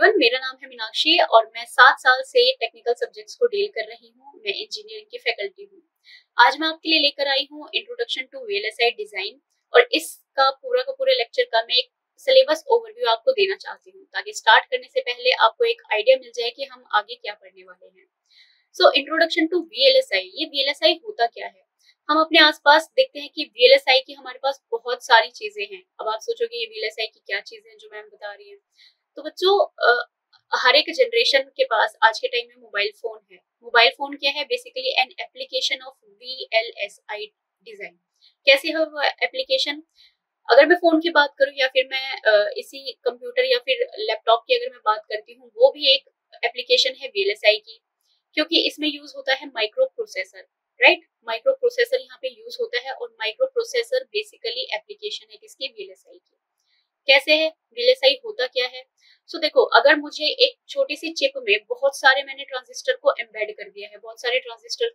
Everyone, मेरा नाम है मीनाक्षी और मैं 7 साल से टेक्निकल सब्जेक्ट्स को डील कर रही हूँ। मैं इंजीनियरिंग की फैकल्टी हूँ। आज मैं आपके लिए लेकर आई हूँ इंट्रोडक्शन टू वीएलएसआई डिजाइन और इसका पूरा का पूरे लेक्चर का मैं एक सिलेबस ओवरव्यू आपको देना चाहती हूँ ताकि स्टार्ट करने से पहले आपको एक आइडिया मिल जाए कि हम आगे क्या पढ़ने वाले हैं। सो इंट्रोडक्शन टू वीएलएसआई, ये वीएलएसआई होता क्या है? हम अपने आसपास देखते हैं कि वीएलएसआई की हमारे पास बहुत सारी चीजें हैं। अब आप सोचोगे ये वीएलएसआई की क्या चीजें हैं जो मैम बता रही है। तो बच्चों, हर एक जनरेशन के पास आज के टाइम में मोबाइल फोन है। मोबाइल फोन क्या है? Basically an application of VLSI design. कैसे है वो एप्लीकेशन? अगर मैं फोन की बात करूं या फिर मैं इसी कंप्यूटर या फिर लैपटॉप की अगर मैं बात करती हूँ, वो भी एक एप्लीकेशन है वीएलएसआई की, क्योंकि इसमें यूज होता है micro processor. Right, micro processor यहाँ पे यूज होता है और माइक्रो प्रोसेसर बेसिकली एप्लीकेशन है किसकी? वीएलएसआई की। कैसे है? वीएलएसआई होता क्या है? सो देखो, अगर मुझे एक छोटी सी चिप में बहुत सारे मैंने ट्रांजिस्टर को एम्बेड कर दिया है, बहुत सारे ट्रांजिस्टर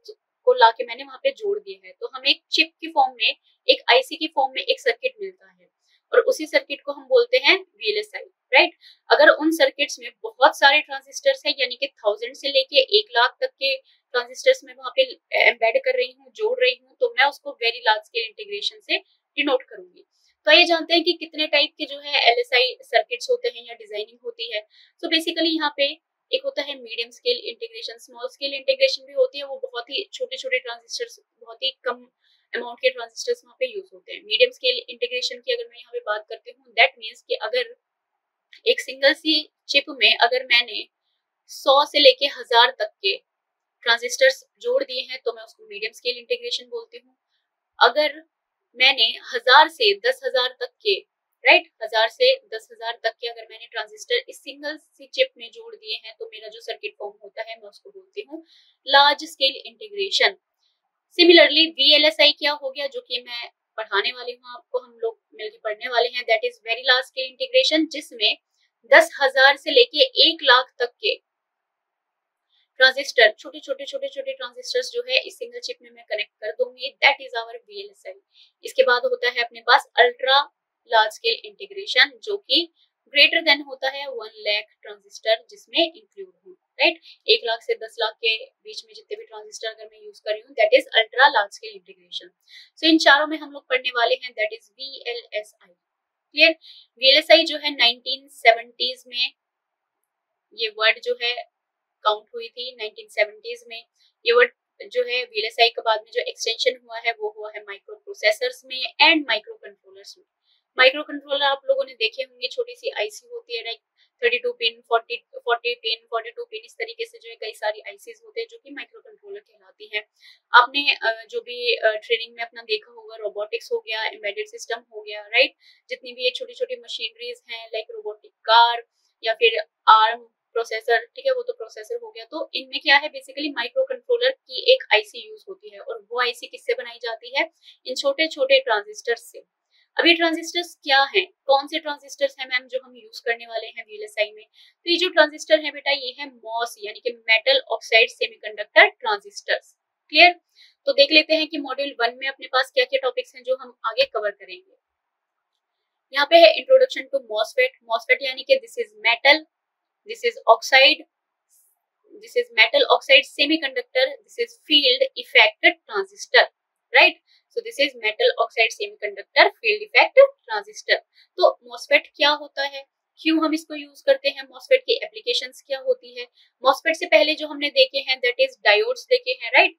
को लाके मैंने वहां पे जोड़ दिया है, तो हमें एक चिप की फॉर्म में, एक आईसी की फॉर्म में एक सर्किट मिलता है और उसी सर्किट को हम बोलते हैं वीएलएसआई। राइट, अगर उन सर्किट्स में बहुत सारे ट्रांजिस्टर्स है, यानी कि 1000 से लेके 1 लाख तक के ट्रांजिस्टर्स में वहां पे एम्बेड कर रही हूँ, जोड़ रही हूँ, तो मैं उसको वेरी लार्ज स्केल इंटीग्रेशन से डिनोट करूंगी। तो ये जानते हैं कि कितने टाइप के जो है एलएसआई सर्किट्स होते हैं या डिजाइनिंग होती है। सो बेसिकली यहाँ पे एक होता है medium scale integration, small scale integration भी होती है, वो बहुत ही छोटे छोटे ट्रांजिस्टर्स, बहुत ही कम अमाउंट के ट्रांजिस्टर्स वहाँ पे यूज होते हैं। मीडियम स्केल इंटीग्रेशन की अगर मैं यहाँ पे बात करती हूँ, दैट मीन्स कि अगर एक सिंगल सी चिप में अगर मैंने 100 से लेके 1000 तक के ट्रांजिस्टर्स जोड़ दिए हैं तो मैं उसको मीडियम स्केल इंटीग्रेशन बोलती हूँ। अगर मैंने 1000 से 10,000 तक के, राइट, 1000 से 10,000 तक के अगर मैंने ट्रांजिस्टर इस सिंगल सी चिप में जोड़ दिए हैं तो मेरा जो सर्किट फॉर्म होता है मैं उसको बोलती हूँ large scale integration. Similarly VLSI क्या हो गया, जो कि मैं पढ़ाने वाली हूँ आपको, हम लोग मिलकर पढ़ने वाले हैं, that is very large scale integration, जिसमें 10,000 से लेके 1 लाख तक के ट्रांजिस्टर, छोटे छोटे छोटे छोटे ट्रांजिस्टर्स जो है इस सिंगल चिप में मैं कनेक्ट कर दूंगी, दैट इज आवर वीएलएसआई। इसके बाद होता है अपने पास अल्ट्रा लार्ज स्केल इंटीग्रेशन, जो कि ग्रेटर देन होता है 1 लाख ट्रांजिस्टर जिसमें इंक्लूड हो। राइट, 1 लाख से 10 लाख के बीच में जितने भी ट्रांजिस्टर अगर मैं यूज कर रही हूँ, that is ultra large scale integration. So इन चारों में हम लोग पढ़ने वाले हैं, that is VLSI. Clear? VLSI जो है 1970s में ये वर्ड जो है काउंट हुई थी 1970s में। ये वर्ड जो है वीएलएसआई के बाद में जो एक्सटेंशन हुआ है वो हुआ है माइक्रो प्रोसेसर्स में एंड माइक्रो कंट्रोलर्स में। माइक्रो कंट्रोलर आप लोगों ने देखे होंगे, छोटी सी आईसी होती है, लाइक 32 पिन, 40 पिन, 42 पिन, इस तरीके से जो है कई सारी आईसीज होते हैं जो कि माइक्रो कंट्रोलर कहलाती है। आपने जो भी ट्रेनिंग में अपना देखा होगा, रोबोटिक्स हो गया, एम्बेडेड सिस्टम हो गया, राइट, जितनी भी ये छोटी छोटी मशीनरीज हैं लाइक रोबोटिक कार या फिर आर्म प्रोसेसर, ठीक है, वो तो प्रोसेसर हो गया। तो इनमें क्या है, बेसिकली माइक्रो कंट्रोलर की एक आईसी यूज होती है और वो आईसी किससे बनाई जाती है? इन छोटे छोटे ट्रांजिस्टर्स से। अब ये ट्रांजिस्टर्स क्या हैं? कौन से ट्रांजिस्टर्स हैं मैम जो हम यूज करने वाले हैं वीएलएसआई में? तो ये जो ट्रांजिस्टर है बेटा, ये है मॉस यानी कि metal oxide semiconductor transistors. Clear? तो देख लेते हैं कि मॉड्यूल 1 में अपने पास क्या क्या टॉपिक्स हैं जो हम आगे कवर करेंगे। यहाँ पे है इंट्रोडक्शन टू मॉसफेट। मॉसफेट यानी कि this is metal, this is oxide, this is metal oxide semiconductor, this is field effect transistor, right? So this is metal oxide semiconductor field effect transistor। तो MOSFET क्या होता है, क्यों हम इसको use करते हैं, MOSFET की एप्लीकेशंस क्या होती है? MOSFET से पहले जो हमने देखे हैं दैट इज डायोड्स देखे हैं, राइट,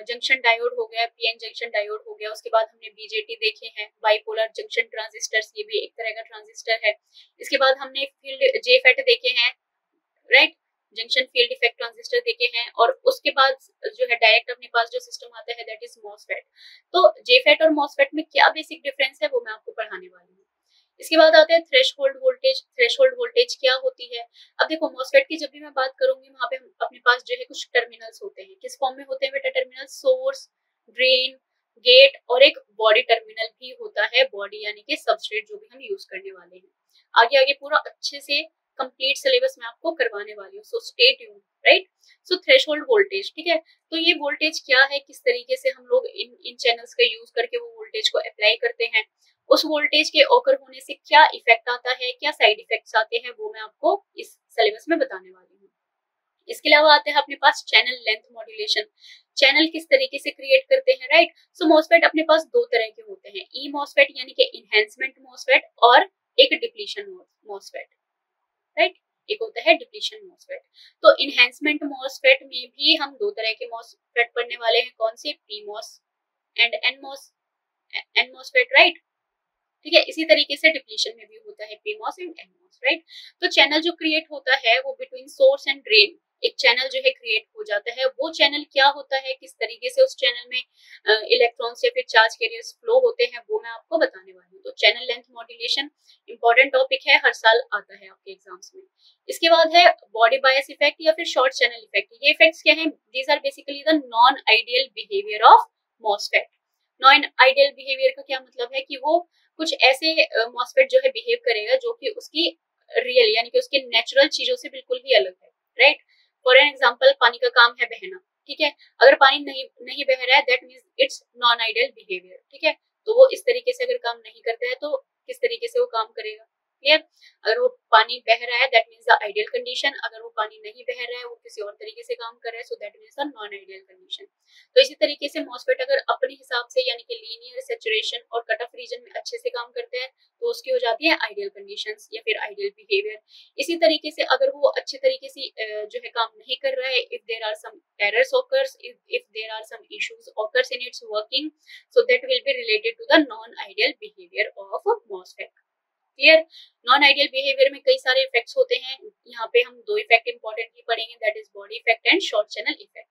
जंक्शन डायोड हो गया, पीएन जंक्शन डायोड हो गया, उसके बाद हमने बीजेटी देखे हैं, बाइपोलर जंक्शन ट्रांजिस्टर्स, ये भी एक तरह का ट्रांजिस्टर है। इसके बाद हमने फील्ड जेफेट देखे हैं, right, junction field effect transistor देखे हैं, और उसके बाद जो है डायरेक्ट अपने पास जो सिस्टम आता है दैट इज मॉसफेट। तो जेफेट और मॉसफेट में क्या बेसिक डिफरेंस है वो मैं आपको पढ़ाने वाली हूँ। इसके बाद आता है थ्रेशोल्ड वोल्टेज। थ्रेशोल्ड वोल्टेज क्या होती है? अब देखो, मॉसफेट की जब भी मैं बात करूंगी वहां पे अपने पास जो है कुछ टर्मिनल्स होते हैं। किस फॉर्म में होते हैं बेटा टर्मिनल? सोर्स, ड्रेन, गेट और एक बॉडी टर्मिनल भी होता है। बॉडी यानी कि सबस्ट्रेट जो भी हम यूज करने वाले हैं। आगे आगे पूरा अच्छे से कंप्लीट सिलेबस मैं आपको करवाने वाली हूँ, सो स्टे ट्यून्ड, राइट। सो थ्रेशोल्ड वोल्टेज, ठीक है, तो ये वोल्टेज क्या है, किस तरीके से हम लोग इन चैनल्स का यूज करके वो वोल्टेज को अप्लाई करते हैं, उस वोल्टेज के ऑकर होने से क्या इफेक्ट आता है, क्या साइड इफेक्ट्स आते हैं, वो मैं आपको इस सिलेबस में बताने वाली हूँ। इसके अलावा आते हैं अपने पास चैनल लेंथ मॉड्यूलेशन। चैनल किस तरीके से क्रिएट करते हैं, राइट। सो मॉसफेट अपने पास दो तरह के होते हैं, ई मॉसफेट यानी कि इनहेंसमेंट मॉसफेट और एक डिप्लीशन मॉसफेट, राइट। एक होता है डिप्लीशन मॉसफेट। तो इनहेंसमेंट मॉसफेट में भी हम दो तरह के मॉसफेट पढ़ने वाले हैं, कौन से, पीमॉस एंड एनमॉसफेट, राइट। ठीक है, इसी तरीके से डिप्लीशन में भी होता है पीमॉस एंड एनमॉस, राइट। तो चैनल जो क्रिएट होता है वो बिटवीन सोर्स एंड ड्रेन एक चैनल जो है क्रिएट हो जाता है। वो चैनल क्या होता है, किस तरीके से उस चैनल में इलेक्ट्रॉन्स या फिर चार्ज कैरियर्स फ्लो होते हैं, वो मैं आपको बताने वाली हूँ। तो channel length modulation important topic है, हर साल आता है आपके एग्जाम्स में। इसके बाद है बॉडी बायस इफेक्ट या फिर शॉर्ट चैनल इफेक्ट। ये इफेक्ट्स क्या है, these are basically the non ideal behaviour of MOSFET. Non ideal behaviour का क्या मतलब है कि वो कुछ ऐसे मॉसफेट जो है बिहेव करेगा जो कि उसकी रियल यानी कि उसके नेचुरल चीजों से बिल्कुल ही अलग है, राइट। फॉर एन एग्जांपल, पानी का काम है बहना, ठीक है। अगर पानी नहीं बह रहा है, that means it's non ideal behaviour, ठीक है। तो वो इस तरीके से अगर काम नहीं करता है तो किस तरीके से वो काम करेगा, क्लियर। अगर वो पानी बह रहा है, that means the ideal condition. अगर वो पानी नहीं बह रहा है, वो किसी और तरीके से काम कर रहा है, so that means the non ideal condition. तो इसी तरीके से मॉसफेट अगर अपने हिसाब से यानी कि लीनियर, सैचुरेशन और कट ऑफ रीजन में अच्छे से काम करते हैं तो उसकी हो जाती है आइडियल कंडीशंस या फिर आइडियल बिहेवियर। इसी तरीके से अगर वो अच्छे तरीके से जो है काम नहीं कर रहा है, if there are some errors occurs, if there are some issues occurs in its working, so that will be related to the non ideal behaviour of MOSFET, clear. Non ideal behaviour में कई सारे effects होते हैं, यहाँ पे हम दो effect importantly पढ़ेंगे, that is body effect and short channel effect.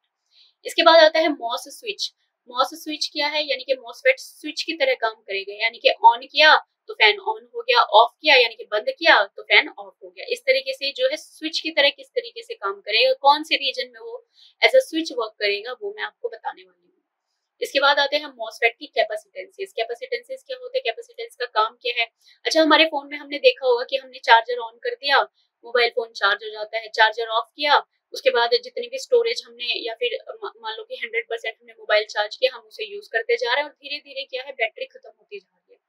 इसके बाद आता है मॉस स्विच। मॉस स्विच क्या है, यानी कि मॉसफेट स्विच की तरह काम करेगा, यानी कि ऑन किया तो फैन ऑन हो गया, ऑफ किया यानी कि बंद किया तो फैन ऑफ हो गया। इस तरीके से जो है स्विच की तरह किस तरीके से काम करेगा, कौन से रीजन में वो एज अ स्विच वर्क करेगा, वो मैं आपको बताने वाली हूँ। इसके बाद आते हैं मॉसफेट की कैपेसिटेंसेस। कैपेसिटेंसेस क्या होते हैं, कैपेसिटेंस का काम क्या है। अच्छा, हमारे फोन में हमने देखा होगा कि हमने चार्जर ऑन कर दिया, मोबाइल फोन चार्ज हो जाता है, चार्जर ऑफ किया, उसके बाद जितनी भी स्टोरेज हमने या फिर मान लो कि 100% हमने मोबाइल चार्ज किया, हम उसे यूज करते जा रहे हैं और धीरे धीरे क्या है, बैटरी खत्म होती जा रही है।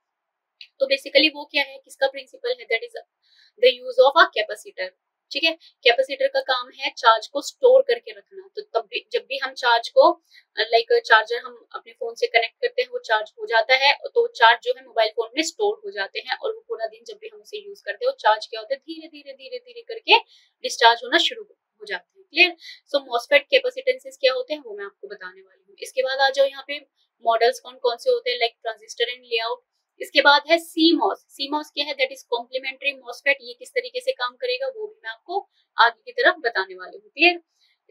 तो बेसिकली वो क्या है, किसका प्रिंसिपल है, that is the use of a capacitor, ठीक है। कैपेसिटर का काम है चार्ज को स्टोर करके रखना। तो तब भी जब भी हम चार्ज को लाइक चार्जर हम अपने फोन से कनेक्ट करते हैं, वो चार्ज हो जाता है, तो चार्ज जो है मोबाइल फोन में स्टोर हो जाते हैं और वो पूरा दिन जब भी हम उसे यूज करते हैं, वो चार्ज क्या होता है, धीरे धीरे धीरे धीरे करके डिस्चार्ज होना शुरू हो जाते हैं, क्लियर। सो मॉसफेट कैपेसिटेंसेस क्या होते हैं वो मैं आपको बताने वाली हूँ। इसके बाद आ जाओ यहाँ पे मॉडल्स कौन कौन से होते हैं, लाइक ट्रांजिस्टर एंड लेआउट। इसके बाद है सीमॉस। सीमॉस क्या है, दैट इज कॉम्प्लीमेंट्री मॉसफेट। ये किस तरीके से काम करेगा वो भी मैं आपको आगे की तरफ बताने वाली हूँ, क्लियर।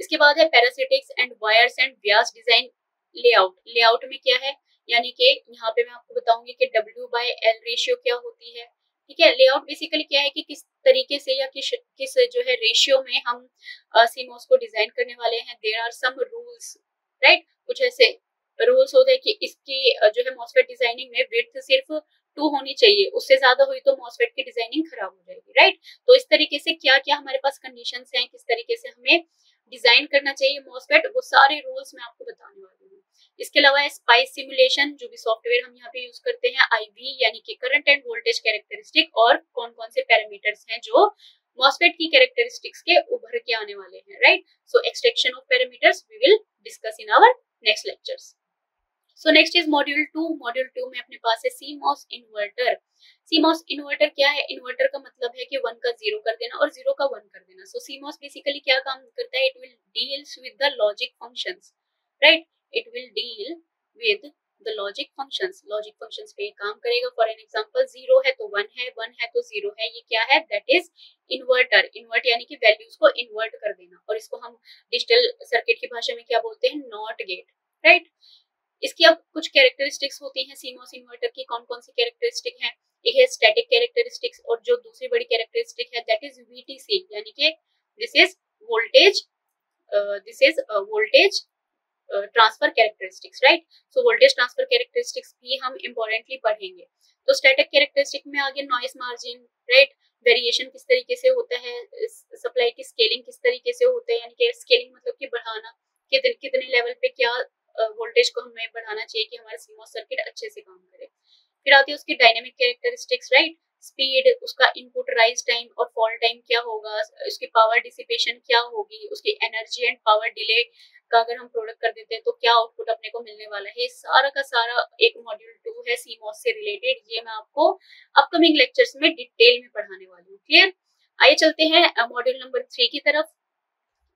इसके बाद है parasitics and wires and vias design layout. Layout में क्या है, यानी कि यहाँ पे मैं आपको बताऊंगी कि W/L रेशियो क्या होती है, ठीक है। लेआउट बेसिकली क्या है कि किस तरीके से या किस जो है रेशियो में हम सीमॉस को डिजाइन करने वाले हैं। There are some rules, right. कुछ ऐसे रूल्स होते हैं कि इसकी जो है मॉसफेट डिजाइनिंग में विड्थ सिर्फ 2 होनी चाहिए, उससे ज्यादा हुई तो मॉसफेट की डिजाइनिंग खराब हो जाएगी, राइट। तो इस तरीके से क्या क्या हमारे पास कंडीशंस हैं, किस तरीके से हमें डिजाइन करना चाहिए मॉसफेट, वो सारे रूल्स मैं आपको बताने वाली हूँ। इसके अलावा स्पाइस सिमुलेशन, जो भी सॉफ्टवेयर हम यहाँ पे यूज करते हैं, IV यानी कि करंट एंड वोल्टेज कैरेक्टरिस्टिक, और कौन कौन से पैरामीटर्स हैं जो मॉसफेट की कैरेक्टरिस्टिक्स के उभर के आने वाले हैं, right. So extraction of parameters we will discuss in our next lectures. So next is module 2। Module 2 में अपने पास है CMOS इन्वर्टर। CMOS इन्वर्टर क्या है, इन्वर्टर का मतलब है कि 1 का 0 कर देना और 0 का 1 कर देना। सो CMOS बेसिकली क्या काम करता है, it will deals with the logic functions, right. It will deal with the logic functions. Logic functions पे काम करेगा। फॉर एन एग्जांपल, 0 है तो 1 है, 1 है तो 0 है, ये क्या है, दैट इज इन्वर्टर। इन्वर्ट यानी कि वैल्यूज को इन्वर्ट कर देना, और इसको हम डिजिटल सर्किट की भाषा में क्या बोलते हैं, नॉट गेट, राइट। इसकी अब कुछ कैरेक्टरिस्टिक्स होती हैं CMOS इन्वर्टर की। कौन कौन सी कैरेक्टरिस्टिक है, एक है स्टैटिक कैरेक्टरिस्टिक्स, और जो दूसरी बड़ी कैरेक्टरिस्टिक है दैट इज VTC, यानी कि this is voltage transfer characteristics, right. So voltage transfer characteristics भी हम इंपॉर्टेंटली पढ़ेंगे। तो स्टैटिक कैरेक्टरिस्टिक में आगे नॉइस मार्जिन, राइट, वेरिएशन किस तरीके से होता है, सप्लाई की स्केलिंग किस तरीके से होता है, यानी कि स्केलिंग मतलब कि बढ़ाना, कितने लेवल पे क्या वोल्टेज को हमें बढ़ाना चाहिए कि हमारा CMOS सर्किट अच्छे से काम करे। फिर आती है उसकी डायनेमिक कैरेक्टरिस्टिक्स, राइट। स्पीड, उसका इनपुट राइज टाइम और फॉल टाइम क्या होगा, उसकी पावर डिसिपेशन क्या होगी, उसकी एनर्जी एंड पावर डिले का अगर हम प्रोडक्ट कर देते हैं तो क्या आउटपुट अपने को मिलने वाला है, सारा का सारा एक मॉड्यूल 2 है सीमॉस से रिलेटेड। ये मैं आपको अपकमिंग लेक्चर्स में डिटेल में पढ़ाने वाली हूँ। क्लियर? आइए चलते हैं मॉड्यूल नंबर 3 की तरफ।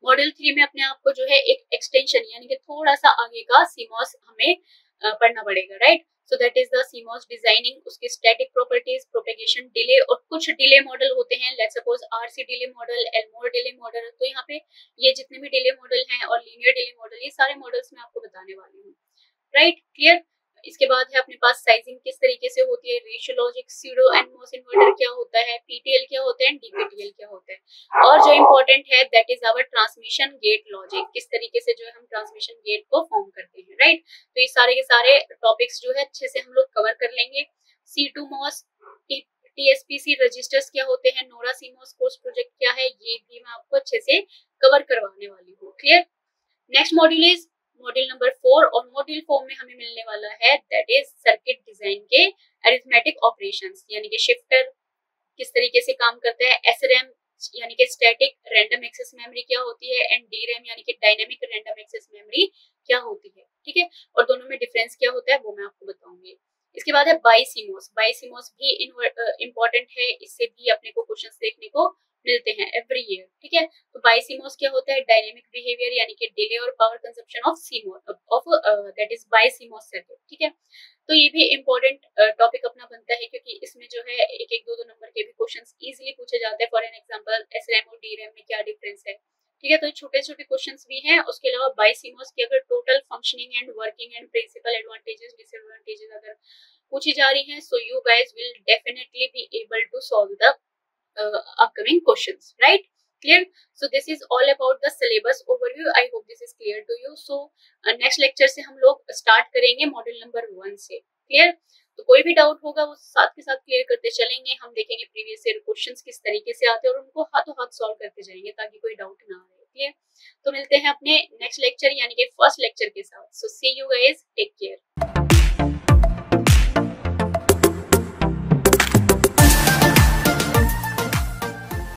मॉड्यूल 3 में अपने आप को जो है एक एक्सटेंशन यानी कि थोड़ा सा आगे का सीमॉस हमें पढ़ना पड़ेगा, right? So that is the CMOS designing, उसके स्टैटिक प्रॉपर्टीज, प्रोपेगेशन डिले, और कुछ डिले मॉडल होते हैं, let's suppose RC delay model, Elmore delay model. तो यहाँ पे ये जितने भी डिले मॉडल हैं और लीनियर डिले मॉडल, ये सारे मॉडल्स मैं आपको बताने वाली हूँ, राइट? क्लियर? इसके बाद है अपने पास साइजिंग किस तरीके से होती है, रेशियो लॉजिक, स्यूडो एंड मोस इन्वर्टर क्या होता है, पीटीएल क्या होता है, डीपीटीएल क्या होता है, और जो इम्पोर्टेंट है that is our transmission gate logic, किस तरीके से जो है हम ट्रांसमिशन गेट को फॉर्म करते हैं, राइट? तो ये सारे के सारे टॉपिक्स जो है अच्छे से हम लोग कवर कर लेंगे। C2 मॉस, TSPC रजिस्टर्स क्या होते हैं, नोरा सीमॉस कोर्स प्रोजेक्ट क्या है, ये भी मैं आपको अच्छे से कवर करवाने वाली हूँ। Clear? Next module is module number 4, और मॉड्यूल 4 में हमें मिलने वाला है दैट इज सर्किट डिजाइन के अरिथमेटिक ऑपरेशंस, यानी कि शिफ्टर किस तरीके से काम करता है, SRAM यानी कि स्टैटिक रैंडम एक्सेस मेमोरी क्या होती है, एंड DRAM यानी कि डायनेमिक रैंडम एक्सेस मेमोरी क्या होती है, ठीक है? और दोनों में डिफरेंस क्या होता है वो मैं आपको बताऊंगी। इसके बाद है बाईसीमॉस। बाईसीमॉस भी इम्पोर्टेंट है, इससे भी अपने को क्वेश्चंस देखने को मिलते हैं एवरी ईयर, ठीक है? तो बाईसीमॉस क्या होता है, डायनेमिक बिहेवियर यानी कि डिले और power consumption of CMOS of that is BiCMOS circuit, ठीक है? तो ये भी इम्पोर्टेंट टॉपिक अपना बनता है, क्योंकि इसमें जो है एक एक दो नंबर के भी क्वेश्चंस इजीली पूछे जाते हैं। फॉर एन एग्जांपल SRAM और DRAM में क्या डिफरेंस है, ठीक है? तो छोटे छोटे क्वेश्चंस भी हैं। उसके अलावा बाईसीमॉस की अगर total functioning and working and principle advantages disadvantages अगर पूछी जा रही हैं, so you guys will definitely be able to solve the upcoming questions, right? Clear? So this is all about the syllabus overview. I hope this is clear to you. So next lecture से हम लोग start करेंगे module number 1 से। Clear? तो कोई भी doubt होगा वो साथ के साथ क्लियर करते चलेंगे। हम देखेंगे प्रीवियस ईयर क्वेश्चंस किस तरीके से आते हैं और उनको हाथों हाथ सॉल्व करते जाएंगे ताकि कोई डाउट ना आए। क्लियर? तो मिलते हैं अपने नेक्स्ट लेक्चर यानी कि फर्स्ट लेक्चर के साथ। सो सी यू गाइस, टेक केयर।